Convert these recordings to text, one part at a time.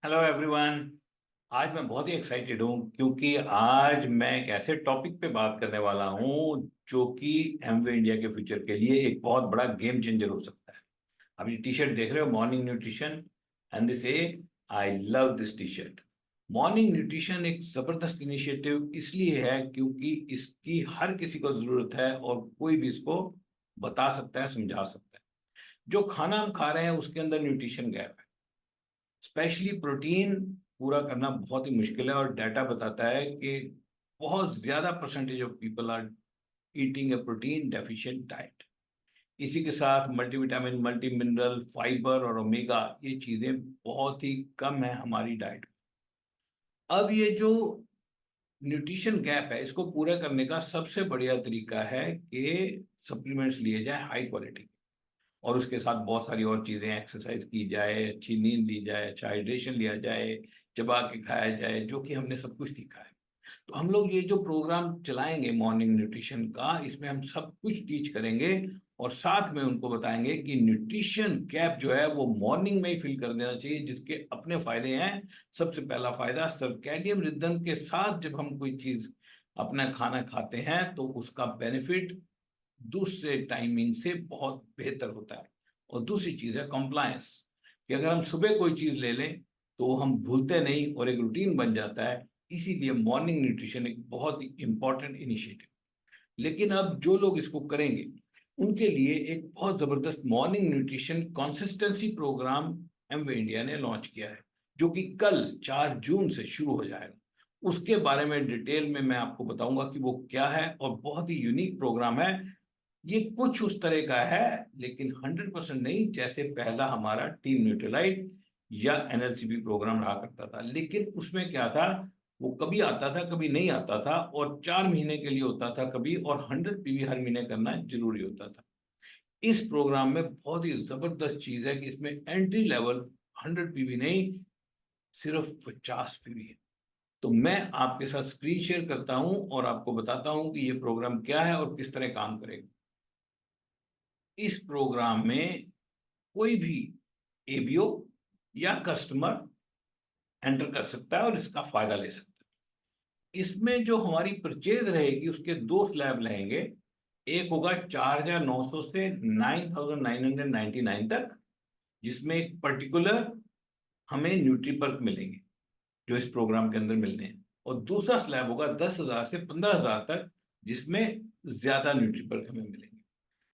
Hello everyone. आज मैं बहुत ही एक्साइटेड हूँ क्योंकि आज मैं एक ऐसे टॉपिक पे बात करने वाला हूँ जो कि एमवे इंडिया के फ्यूचर के लिए एक बहुत बड़ा गेम चेंजर हो सकता है। आप ये टी शर्ट देख रहे हो, morning nutrition, and this A I love this T shirt. Morning nutrition एक जबरदस्त इनिशिएटिव इसलिए है क्योंकि इसकी हर किसी को जरूरत है और कोई भी इसको बता सकता है, समझा सकता है। जो खाना हम खा रहे हैं उसके अंदर न्यूट्रिशन गैप है। स्पेशली प्रोटीन पूरा करना बहुत ही मुश्किल है और डाटा बताता है कि बहुत ज्यादा percentage of people are eating a protein deficient diet. इसी के साथ मल्टीविटामिन, मल्टी मिनरल, फाइबर और ओमेगा ये चीजें बहुत ही कम है हमारी डाइट में। अब ये जो न्यूट्रिशन गैप है इसको पूरा करने का सबसे बढ़िया तरीका है कि सप्लीमेंट्स लिए जाए हाई क्वालिटी, और उसके साथ बहुत सारी और चीजें, एक्सरसाइज की जाए, अच्छी नींद ली जाए, अच्छा हाइड्रेशन लिया जाए, चबा के खाया जाए, जो कि हमने सब कुछ सीखा है। तो हम लोग ये जो प्रोग्राम चलाएंगे मॉर्निंग न्यूट्रिशन का, इसमें हम सब कुछ टीच करेंगे और साथ में उनको बताएंगे कि न्यूट्रिशन गैप जो है वो मॉर्निंग में ही फिल कर देना चाहिए, जिसके अपने फायदे हैं। सबसे पहला फायदा, सर्कैडियन रिदम के साथ जब हम कोई चीज अपना खाना खाते हैं तो उसका बेनिफिट दूसरे टाइमिंग से बहुत बेहतर होता है। और दूसरी चीज है कॉम्प्लायंस, कि अगर हम सुबह कोई चीज ले लें तो हम भूलते नहीं और एक रूटीन बन जाता है। इसीलिए मॉर्निंग न्यूट्रिशन एक बहुत ही इंपॉर्टेंट इनिशिएटिव। लेकिन अब जो लोग इसको करेंगे उनके लिए एक बहुत जबरदस्त morning nutrition consistency program Amway India ने लॉन्च किया है, जो कि कल 4 जून से शुरू हो जाएगा। उसके बारे में डिटेल में मैं आपको बताऊंगा कि वो क्या है, और बहुत ही यूनिक प्रोग्राम है। ये कुछ उस तरह का है, लेकिन 100% नहीं जैसे पहला हमारा टीम न्यूट्रलाइट या एनएलसीबी प्रोग्राम रहा करता था। लेकिन उसमें क्या था, वो कभी आता था कभी नहीं आता था, और 4 महीने के लिए होता था कभी, और 100 पीवी हर महीने करना जरूरी होता था। इस प्रोग्राम में बहुत ही जबरदस्त चीज है कि इसमें एंट्री लेवल 100 पीवी नहीं, सिर्फ 50 पीवी है। तो मैं आपके साथ स्क्रीन शेयर करता हूं और आपको बताता हूं कि ये प्रोग्राम क्या है और किस तरह काम करेगा। इस प्रोग्राम में कोई भी एबीओ या कस्टमर एंटर कर सकता है और इसका फायदा ले सकता है। इसमें जो हमारी परचेज रहेगी उसके दो स्लैब रहेंगे। एक होगा 4,900 से 9,999 तक, जिसमें एक पर्टिकुलर हमें न्यूट्रीपर्क मिलेंगे जो इस प्रोग्राम के अंदर मिलने हैं। और दूसरा स्लैब होगा 10,000 से 15,000 तक, जिसमें ज्यादा न्यूट्रीपर्क हमें मिलेंगे।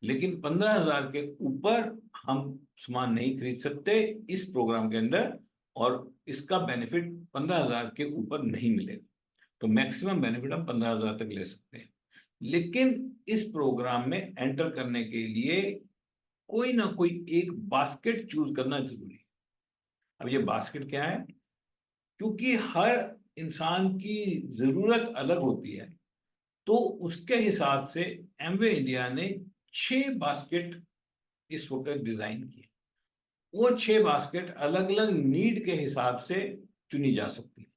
लेकिन 15,000 के ऊपर हम सामान नहीं खरीद सकते इस प्रोग्राम के अंदर, और इसका बेनिफिट 15,000 के ऊपर नहीं मिलेगा। तो मैक्सिमम बेनिफिट हम 15,000 तक ले सकते हैं। लेकिन इस प्रोग्राम में एंटर करने के लिए कोई ना कोई एक बास्केट चूज करना जरूरी है। अब ये बास्केट क्या है, क्योंकि हर इंसान की जरूरत अलग होती है, तो उसके हिसाब से एमवे इंडिया ने 6 बास्केट इस वक्त डिजाइन किए। वो 6 बास्केट अलग अलग नीड के हिसाब से चुनी जा सकती है,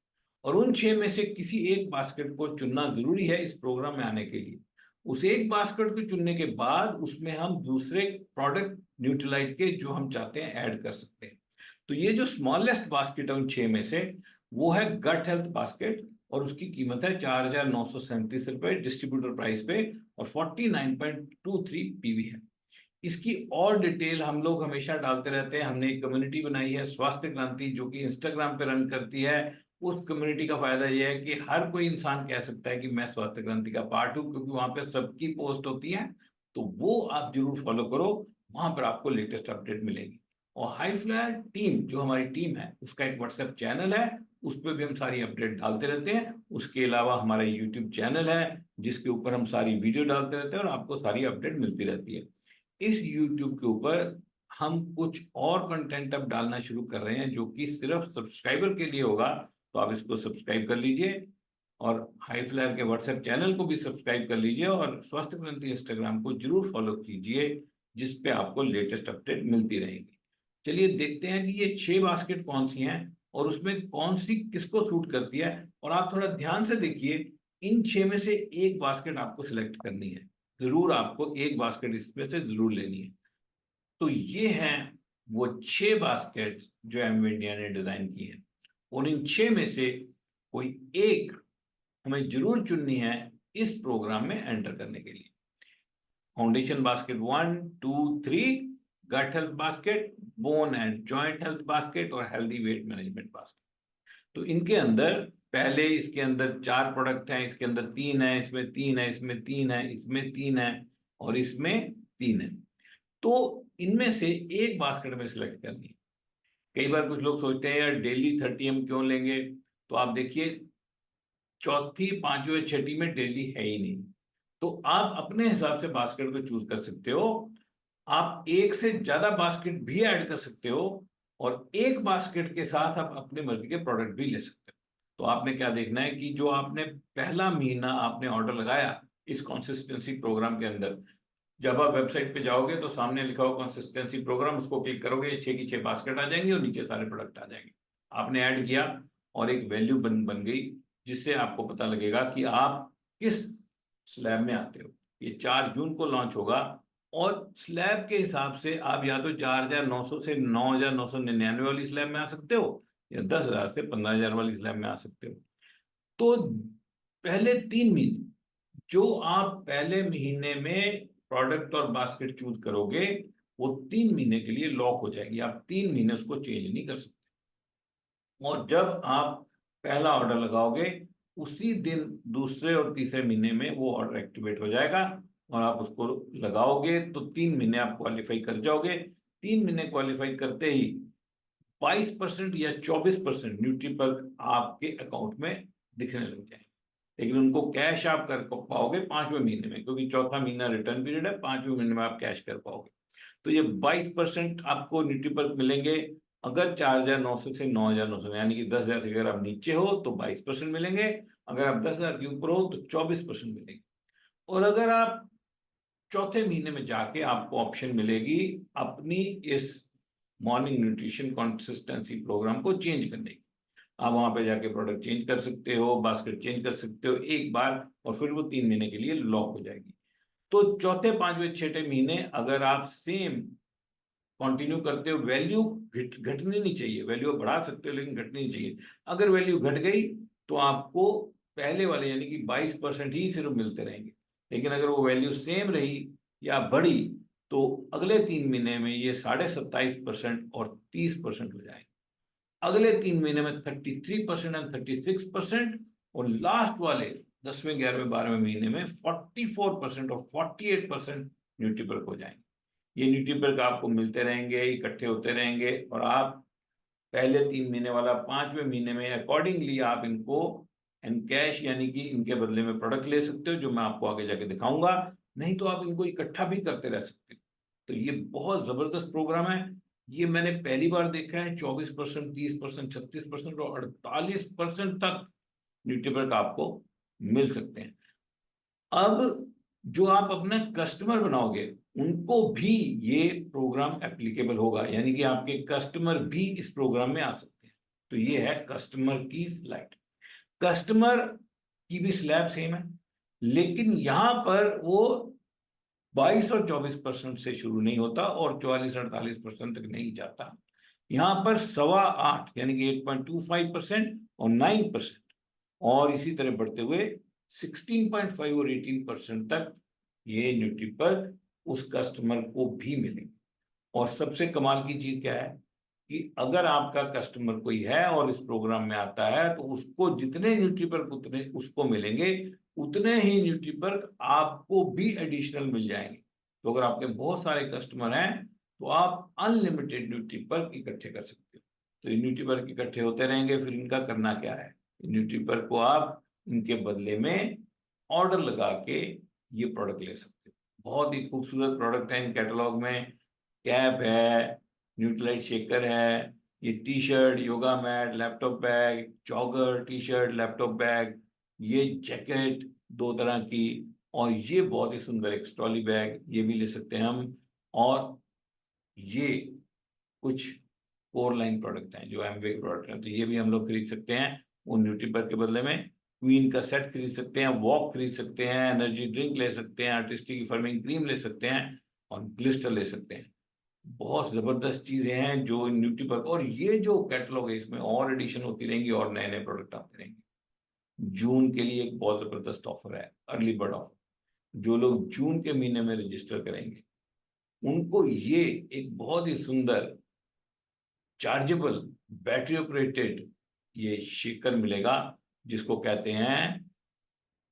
और उन 6 में से किसी एक बास्केट को चुनना जरूरी है इस प्रोग्राम में आने के लिए। उस एक बास्केट को चुनने के बाद उसमें हम दूसरे प्रोडक्ट न्यूट्रलाइट के जो हम चाहते हैं ऐड कर सकते हैं। तो ये जो स्मॉलेस्ट बास्केट है उन 6 में से, वो है गट हेल्थ बास्केट, और उसकी कीमत है 4,937 रुपए डिस्ट्रीब्यूटर प्राइस पे, और 49.23 पीवी है। इसकी और डिटेल हम लोग हमेशा डालते रहते हैं। हमने एक कम्युनिटी बनाई है स्वास्थ्य क्रांति, जो कि इंस्टाग्राम पे रन करती है। उस कम्युनिटी का फायदा यह है कि हर कोई इंसान कह सकता है कि मैं स्वास्थ्य क्रांति का पार्ट हूं, क्योंकि वहां पे सबकी पोस्ट होती है। तो वो आप जरूर फॉलो करो, वहां पर आपको लेटेस्ट अपडेट मिलेगी। और हाई फ्लायर टीम, जो हमारी टीम है, उसका एक व्हाट्सएप चैनल है, उस पर भी हम सारी अपडेट डालते रहते हैं। उसके अलावा हमारा यूट्यूब चैनल है जिसके ऊपर हम सारी वीडियो डालते रहते हैं और आपको सारी अपडेट मिलती रहती है। इस YouTube के ऊपर हम कुछ और कंटेंट अब डालना शुरू कर रहे हैं जो कि सिर्फ सब्सक्राइबर के लिए होगा। तो आप इसको सब्सक्राइब कर लीजिए, और हाई फ्लायर के व्हाट्सएप चैनल को भी सब्सक्राइब कर लीजिए, और स्वास्थ्य क्रांति इंस्टाग्राम को जरूर फॉलो कीजिए, जिस पे आपको लेटेस्ट अपडेट मिलती रहेगी। चलिए देखते हैं कि ये 6 बास्केट कौन सी हैं और उसमें कौन सी किसको सूट करती है। और आप थोड़ा ध्यान से देखिए, इन 6 में से एक बास्केट आपको सिलेक्ट करनी है। जरूर आपको एक बास्केट इसमें से जरूर लेनी है। तो ये हैं वो 6 बास्केट जो एम इंडिया ने डिजाइन की है। और इन 6 में से कोई एक हमें जरूर चुननी है इस प्रोग्राम में एंटर करने के लिए। Foundation basket 1, 2, 3, gut health basket, bone and joint health basket और हेल्दी वेट मैनेजमेंट बास्केट। तो इनके अंदर पहले इसके अंदर 4 प्रोडक्ट हैं, इसके अंदर 3 है, इसमें 3 है, इसमें 3 है, इसमें 3 है और इसमें 3 है। तो इनमें से एक बास्केट में सिलेक्ट करनी है। कई बार कुछ लोग सोचते हैं यार डेली 30 क्यों लेंगे, तो आप देखिए चौथी, पांचवी और छठी में डेली है ही नहीं, तो आप अपने हिसाब से बास्केट को चूज कर सकते हो। आप एक से ज्यादा बास्केट भी ऐड कर सकते हो और एक बास्केट के साथ आप अपने मर्जी के प्रोडक्ट भी ले सकते हो। तो आपने क्या देखना है कि जो आपने पहला महीना आपने ऑर्डर लगाया इस कंसिस्टेंसी प्रोग्राम के अंदर, जब आप वेबसाइट पे जाओगे तो सामने लिखा हो कंसिस्टेंसी प्रोग्राम, उसको क्लिक करोगे 6 की 6 बास्केट आ जाएंगी और नीचे सारे प्रोडक्ट आ जाएंगे। आपने ऐड किया और एक वैल्यू बन गई, जिससे आपको पता लगेगा कि आप किस स्लैब में आते हो। ये 4 जून को लॉन्च होगा और स्लैब के हिसाब से आप या तो 4,900 से 9,999 वाली स्लैब में आ सकते हो या 10,000 से 15,000 वाली स्लैब में आ सकते हो। तो पहले 3 महीने जो आप पहले महीने में प्रोडक्ट और बास्केट चूज करोगे वो 3 महीने के लिए लॉक हो जाएगी, आप 3 महीने उसको चेंज नहीं कर सकते। और जब आप पहला ऑर्डर लगाओगे उसी दिन दूसरे और तीसरे महीने में वो ऑर्डर एक्टिवेट हो जाएगा और आप उसको लगाओगे तो 3 महीने आप क्वालिफाई कर जाओगे। 3 महीने क्वालिफाई करते ही 22% या 24% न्यूट्रीपर्क आपके अकाउंट में दिखने लग जाएंगे। लेकिन उनको कैश आप कर पाओगे 5वें महीने में, क्योंकि चौथा महीना रिटर्न पीरियड है, 5वें महीने में आप कैश कर पाओगे। तो ये 22% आपको न्यूट्रीपर्क मिलेंगे। अगर 4,900 से 9,900 यानी कि 10,000 से अगर आप नीचे हो तो 22% मिलेंगे, अगर आप 10,000 के ऊपर हो तो 24% मिलेंगे। और अगर आप चौथे महीने में जाके आपको ऑप्शन मिलेगी अपनी इस मॉर्निंग न्यूट्रिशन कंसिस्टेंसी प्रोग्राम को चेंज करने की। आप वहां पे जाके प्रोडक्ट चेंज कर सकते हो, बास्केट चेंज कर सकते हो एक बार और फिर वो 3 महीने के लिए लॉक हो जाएगी। तो चौथे, पांचवें, छठे महीने अगर आप सेम कंटिन्यू करते हो, वैल्यू घटनी नहीं चाहिए, वैल्यू बढ़ा सकते हो लेकिन घटनी नहीं चाहिए। अगर वैल्यू घट गई तो आपको पहले वाले यानी कि 22% ही सिर्फ मिलते रहेंगे। लेकिन अगर वो वैल्यू सेम रही या बढ़ी तो अगले 3 महीने में ये 27.5% और 30% हो जाएंगे। अगले 3 महीने में 33% एंड 36% और लास्ट वाले 10वें, 11वें, 12वें महीने में 44% और 48% न्यूट्रीपर्क हो जाएंगे। ये न्यूट्रीपर्क आपको मिलते रहेंगे, इकट्ठे होते रहेंगे और आप पहले 3 महीने वाला 5वें महीने में अकॉर्डिंगली आप इनको कैश यानी कि इनके बदले में प्रोडक्ट ले सकते हो, जो मैं आपको आगे जाके दिखाऊंगा। नहीं तो आप इनको इकट्ठा भी करते रह सकते हो। तो ये बहुत जबरदस्त प्रोग्राम है। ये मैंने पहली बार देखा है 24%, 30%, 36% और 48% तक न्यूट्रीपर्क आपको मिल सकते हैं। अब जो आप अपना कस्टमर बनाओगे उनको भी ये प्रोग्राम एप्लीकेबल होगा, यानी कि आपके कस्टमर भी इस प्रोग्राम में आ सकते हैं। तो ये है कस्टमर की स्लाइड। कस्टमर की भी स्लैब सेम है, लेकिन यहां पर वो 22 और 24% से शुरू नहीं होता और 44-48% तक नहीं जाता। यहां पर 8.25 यानी कि 8.25% और 9% और इसी तरह बढ़ते हुए 16.5 और 18% तक ये न्यूट्रीपर्क उस कस्टमर को भी मिलेंगे। और सबसे कमाल की चीज क्या है कि अगर आपका कस्टमर कोई है और इस प्रोग्राम में आता है तो उसको जितने न्यूट्रीपर्क उतने उसको मिलेंगे, उतने ही न्यूट्रीपर्क आपको भी एडिशनल मिल जाएंगे। तो अगर आपके बहुत सारे कस्टमर हैं तो आप अनलिमिटेड न्यूट्रीपर्क इकट्ठे कर सकते हो। तो ये न्यूट्रीपर्क इकट्ठे होते रहेंगे। फिर इनका करना क्या है, न्यूट्रीपर्क को आप इनके बदले में ऑर्डर लगा के ये प्रोडक्ट ले सकते हो। बहुत ही खूबसूरत प्रोडक्ट है इन कैटलॉग में। कैप है, न्यूट्रलाइट शेकर है, ये T shirt, yoga mat, laptop bag, jogger, T shirt, laptop bag, ये जैकेट 2 तरह की, और ये बहुत ही सुंदर एक ट्रॉली बैग, ये भी ले सकते हैं हम। और ये कुछ कोर लाइन प्रोडक्ट हैं जो एमवे के प्रोडक्ट हैं, तो ये भी हम लोग खरीद सकते हैं वो न्यूट्रीपर्क के बदले में। क्वीन का सेट खरीद सकते हैं, वॉक खरीद सकते हैं, एनर्जी ड्रिंक ले सकते हैं, आर्टिस्टिक फर्मिंग क्रीम ले सकते हैं और ग्लिस्टर ले सकते हैं। बहुत जबरदस्त चीजें हैं जो न्यूट्री पर, और ये जो कैटलॉग है इसमें और एडिशन होती रहेंगी और नए नए प्रोडक्ट आते रहेंगे। जून के लिए एक बहुत जबरदस्त ऑफर है, अर्ली बर्ड ऑफर। जो लोग जून के महीने में रजिस्टर करेंगे उनको ये एक बहुत ही सुंदर चार्जेबल बैटरी ऑपरेटेड ये शेकर मिलेगा, जिसको कहते हैं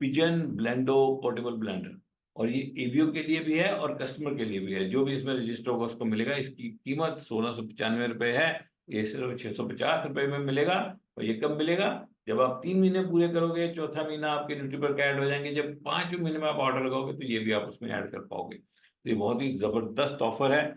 पिजन ब्लेंडो पोर्टेबल ब्लेंडर। और ये एबीओ के लिए भी है और कस्टमर के लिए भी है। जो भी इसमें रजिस्टर होगा उसको मिलेगा। इसकी कीमत 1695 रुपये है। ये सिर्फ 650 रुपये में मिलेगा। और ये कब मिलेगा? जब आप 3 महीने पूरे करोगे, चौथा महीना आपके न्यूट्री पर ऐड हो जाएंगे। जब 5वें महीने में आप ऑर्डर लगाओगे तो ये भी आप उसमें ऐड कर पाओगे। तो ये बहुत ही जबरदस्त ऑफर है।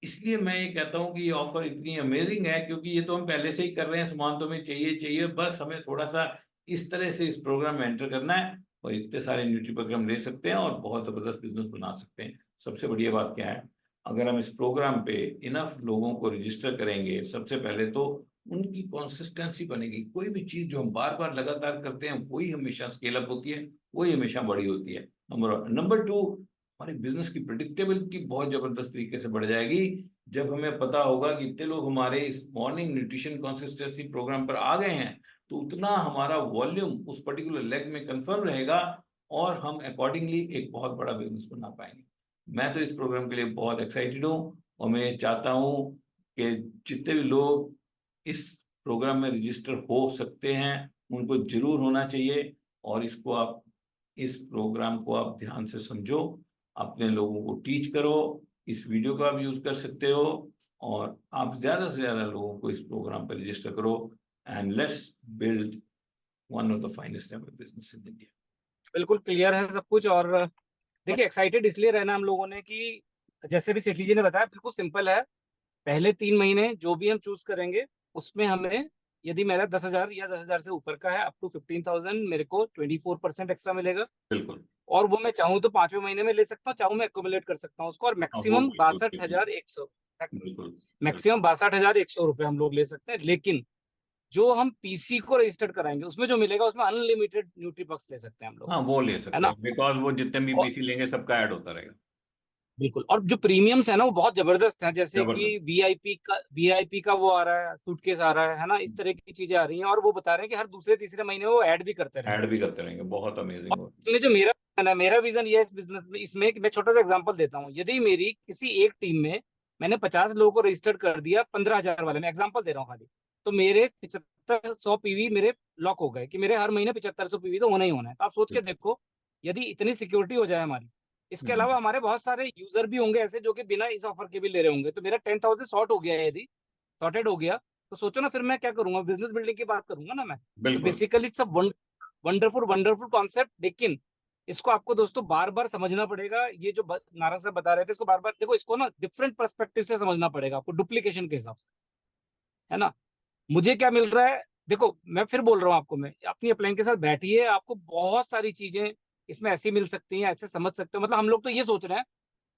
इसलिए मैं ये कहता हूँ कि ये ऑफर इतनी अमेजिंग है क्योंकि ये तो हम पहले से ही कर रहे हैं। सामान तो हमें चाहिए चाहिए, बस हमें थोड़ा सा इस तरह से इस प्रोग्राम में एंटर करना है और इतने सारे न्यूट्री प्रोग्राम ले सकते हैं और बहुत जबरदस्त बिजनेस बना सकते हैं। सबसे बढ़िया बात क्या है? अगर हम इस प्रोग्राम पे इनफ लोगों को रजिस्टर करेंगे, सबसे पहले तो उनकी कंसिस्टेंसी बनेगी। कोई भी चीज जो हम बार बार लगातार करते हैं वही हमेशा स्केल अप होती है, वही हमेशा बड़ी होती है। नंबर 1। नंबर 2, हमारे बिजनेस की प्रिडिक्टेबिलिटी बहुत जबरदस्त तरीके से बढ़ जाएगी। जब हमें पता होगा कि इतने लोग हमारे इस मॉर्निंग न्यूट्रिशन कंसिस्टेंसी प्रोग्राम पर आ गए हैं, तो उतना हमारा वॉल्यूम उस पर्टिकुलर लेग में कंफर्म रहेगा और हम अकॉर्डिंगली एक बहुत बड़ा बिजनेस बना पाएंगे। मैं तो इस प्रोग्राम के लिए बहुत एक्साइटेड हूँ और मैं चाहता हूँ कि जितने भी लोग इस प्रोग्राम में रजिस्टर हो सकते हैं उनको जरूर होना चाहिए। और इसको आप, इस प्रोग्राम को आप ध्यान से समझो, अपने लोगों को टीच करो। इस वीडियो का आप यूज कर सकते हो और आप ज्यादा से ज्यादा लोगों को इस प्रोग्राम पर रजिस्टर करो। And let's build one of the finest ever business in India. बिल्कुल क्लियर है सब कुछ। और देखिए, एक्साइटेड इसलिए रहना हम लोगों ने कि जैसे भी सेठी जी ने बताया, बिल्कुल सिंपल है। पहले 3 महीने जो भी हम चूज करेंगे उसमें हमें, यदि मेरा 10,000 या 10,000 से ऊपर का है, अप टू 15,000, मेरे को 24% एक्स्ट्रा मिलेगा। बिल्कुल। और वो मैं चाहूँ तो 5वें महीने में ले सकता हूँ, चाहूँ मैं एक्यूमुलेट कर सकता हूँ उसको। और हाँ, वो मैक्सिमम बिल्कुल बासठ बिल्कुल हजार एक सौ बिल्कुल बिल्कुल। मैक्सिमम 62,100 रुपये हम लोग ले सकते हैं। लेकिन जो हम पीसी को रजिस्टर्ड कराएंगे उसमें जो मिलेगा, उसमें अनलिमिटेड न्यूट्री बक्स ले सकते हैं हम लोग। हाँ, वो ले है सकते ना? हैं बिकॉज वो जितने भी और पीसी लेंगे सबका ऐड होता रहेगा। बिल्कुल, और जो प्रीमियम्स है ना वो बहुत जबरदस्त है। जैसे कि जबरदस्त। वीआईपी का वो आ रहा है, सूटकेस आ रहा है ना, इस तरह की चीजें आ रही हैं। और वो बता रहे हैं कि हर दूसरे तीसरे महीने वो ऐड भी करते रहेंगे ऐड भी इसमें। करते रहेंगे, बहुत अमेजिंग और हो। इसमें जो मेरा विजन है, मेरा विजन ये है इस बिजनेस में, इसमें कि मैं छोटा सा एग्जांपल देता हूँ। यदि मेरी किसी एक टीम में मैंने 50 लोगों को रजिस्टर कर दिया 15,000 वाले, मैं एग्जांपल दे रहा हूँ खाली, तो मेरे 7500 पीवी मेरे लॉक हो गए कि मेरे हर महीने 7500 पीवी तो होना ही होना है। तो आप सोच के देखो, यदि इतनी सिक्योरिटी हो जाए हमारी, इसके हम्म। अलावा हमारे बहुत सारे यूजर भी होंगे ऐसे जो कि बिना इस ऑफर के भी ले रहे होंगे। तो मेरा 10,000 शॉर्ट हो गया है, यदि सॉर्टेड हो गया, तो सोचो ना फिर मैं क्या करूंगा, बिजनेस बिल्डिंग की बात करूंगा ना मैं। तो बिल्कुल। Basically it's a wonderful wonderful concept. लेकिन इसको आपको दोस्तों बार बार समझना पड़ेगा। ये जो नारंग साहब बता रहे थे, इसको बार बार देखो, इसको ना डिफरेंट पर्सपेक्टिव से समझना पड़ेगा आपको, डुप्लीकेशन के हिसाब से। है ना? मुझे क्या मिल रहा है? देखो, मैं फिर बोल रहा हूँ आपको, मैं अपनी अपलाइन के साथ बैठिए, आपको बहुत सारी चीजें इसमें ऐसी मिल सकती हैं, ऐसे समझ सकते हो। मतलब हम लोग तो ये सोच रहे हैं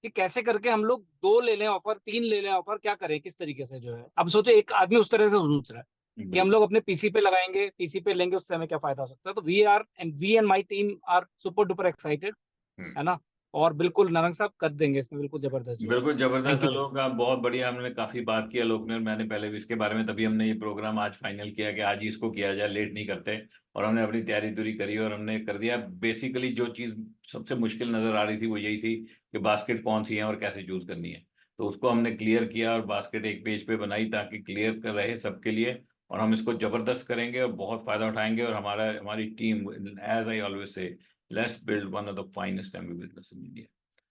कि कैसे करके हम लोग 2 ले लें ऑफर, 3 ले लें ऑफर, क्या करें, किस तरीके से जो है। अब सोचो एक आदमी उस तरह से सोच रहा है कि हम बिल्कुल। लोग अपने पीसी पे लगाएंगे, पीसी पे लेंगे, उससे हमें क्या फायदा हो सकता है। तो we and my team are super duper excited. Hmm. है ना? और बिल्कुल नारंग साहब कर देंगे इसमें बिल्कुल जबरदस्त जो है। बिल्कुल जबरदस्त थैंक यू भाई। आलोक, आप बहुत बढ़िया। हमने काफी बात की आलोक ने और मैंने पहले भी इसके बारे में, तभी हमने ये प्रोग्राम आज फाइनल किया कि आज ही इसको किया जाए, लेट नहीं करते। और हमने अपनी तैयारी तुरी करी और हमने कर दिया। बेसिकली जो चीज सबसे मुश्किल नजर आ रही थी वो यही थी कि बास्केट कौन सी है और कैसे चूज करनी है। तो उसको हमने क्लियर किया और बास्केट एक पेज पे बनाई ताकि क्लियर कर रहे सबके लिए। और हम इसको जबरदस्त करेंगे और बहुत फायदा उठाएंगे। और हमारी team, as I always say, let's build one of the finest MB business in India.